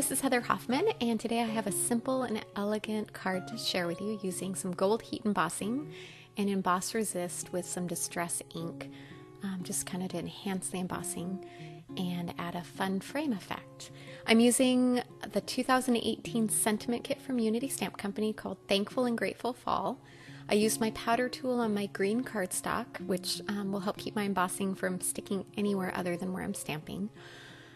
this is Heather Hoffman, and today I have a simple and elegant card to share with you using some gold heat embossing and emboss resist with some distress ink, just kind of to enhance the embossing and add a fun frame effect. I'm using the 2018 sentiment kit from Unity Stamp Company called Thankful and Grateful Fall. I used my powder tool on my green cardstock, which will help keep my embossing from sticking anywhere other than where I'm stamping.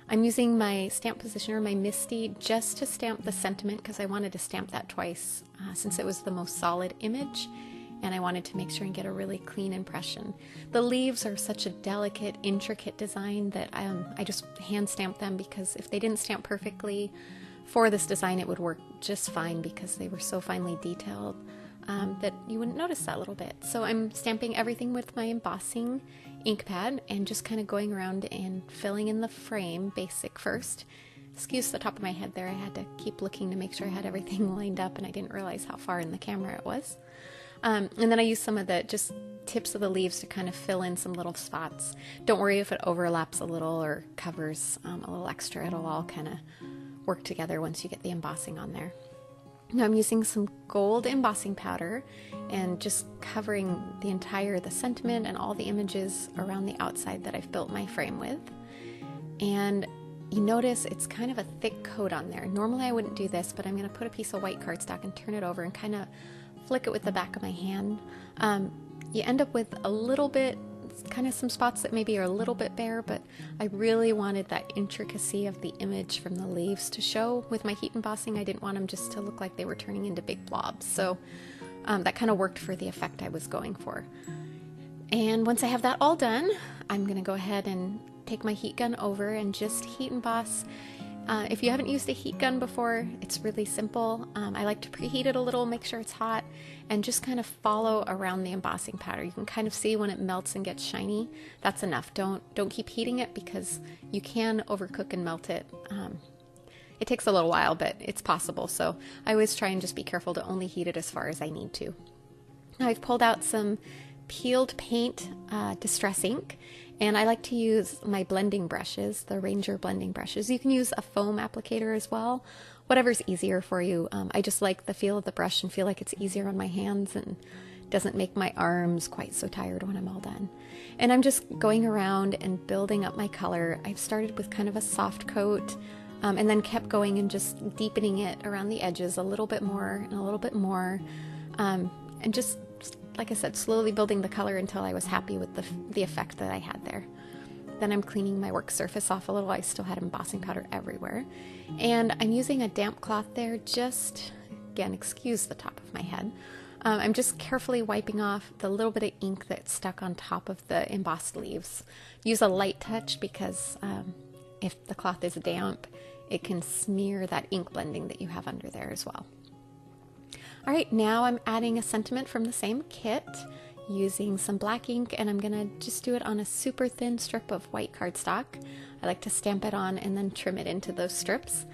I'm using my stamp positioner, my Misty, just to stamp the sentiment because I wanted to stamp that twice since it was the most solid image, and I wanted to make sure and get a really clean impression. The leaves are such a delicate, intricate design that I just hand stamped them because if they didn't stamp perfectly for this design, it would work just fine because they were so finely detailed that you wouldn't notice that little bit. So I'm stamping everything with my embossing ink pad and just kind of going around and filling in the frame basic first. Excuse the top of my head there, I had to keep looking to make sure I had everything lined up and I didn't realize how far in the camera it was. And then I used some of the just tips of the leaves to kind of fill in some little spots. Don't worry if it overlaps a little or covers a little extra, it'll all kind of work together once you get the embossing on there. Now I'm using some gold embossing powder and just covering the sentiment and all the images around the outside that I've built my frame with. And you notice it's kind of a thick coat on there. Normally I wouldn't do this, but I'm going to put a piece of white cardstock and turn it over and kind of flick it with the back of my hand. You end up with a little bit, kind of some spots that maybe are a little bit bare, but I really wanted that intricacy of the image from the leaves to show with my heat embossing. I didn't want them just to look like they were turning into big blobs. So that kind of worked for the effect I was going for. And once I have that all done, I'm going to go ahead and take my heat gun over and just heat emboss. If you haven't used a heat gun before, it's really simple. I like to preheat it a little, make sure it's hot, and just kind of follow around the embossing powder. You can kind of see when it melts and gets shiny. That's enough. Don't keep heating it because you can overcook and melt it. It takes a little while, but it's possible. So I always try and just be careful to only heat it as far as I need to. Now I've pulled out some peeled paint distress ink, and I like to use my blending brushes, the Ranger blending brushes. You can use a foam applicator as well, whatever's easier for you. I just like the feel of the brush and feel like it's easier on my hands and doesn't make my arms quite so tired when I'm all done. And I'm just going around and building up my color. I've started with kind of a soft coat and then kept going and just deepening it around the edges a little bit more and a little bit more. And just, like I said, slowly building the color until I was happy with the effect that I had there. Then I'm cleaning my work surface off a little. I still had embossing powder everywhere. And I'm using a damp cloth there, just, again, excuse the top of my head. I'm just carefully wiping off the little bit of ink that's stuck on top of the embossed leaves. Use a light touch because if the cloth is damp, it can smear that ink blending that you have under there as well. All right, now I'm adding a sentiment from the same kit using some black ink, and I'm gonna just do it on a super thin strip of white cardstock. I like to stamp it on and then trim it into those strips,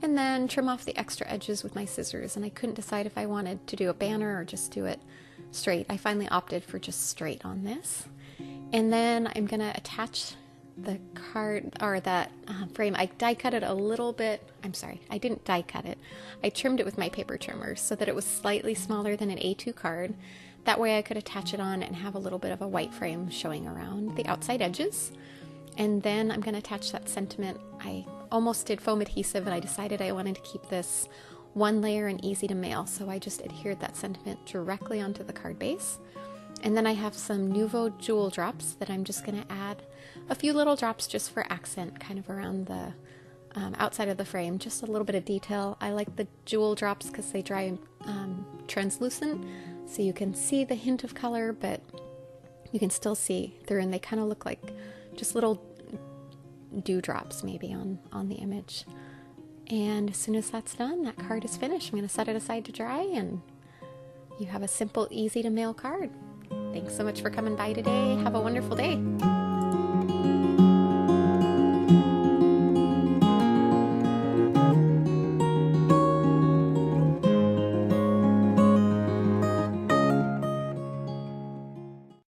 and then trim off the extra edges with my scissors. And I couldn't decide if I wanted to do a banner or just do it straight. I finally opted for just straight on this. And then I'm gonna attach the card or that frame. I die cut it a little bit. I'm sorry, I didn't die cut it. I trimmed it with my paper trimmer so that it was slightly smaller than an A2 card. That way I could attach it on and have a little bit of a white frame showing around the outside edges. And then I'm going to attach that sentiment. I almost did foam adhesive and I decided I wanted to keep this one layer and easy to mail, so I just adhered that sentiment directly onto the card base. And then I have some Nuvo jewel drops that I'm just going to add a few little drops just for accent, kind of around the outside of the frame, just a little bit of detail. I like the jewel drops because they dry translucent, so you can see the hint of color, but you can still see through, and they kind of look like just little dewdrops maybe on the image. And as soon as that's done, that card is finished. I'm going to set it aside to dry, and you have a simple, easy to mail card. Thanks so much for coming by today. Have a wonderful day.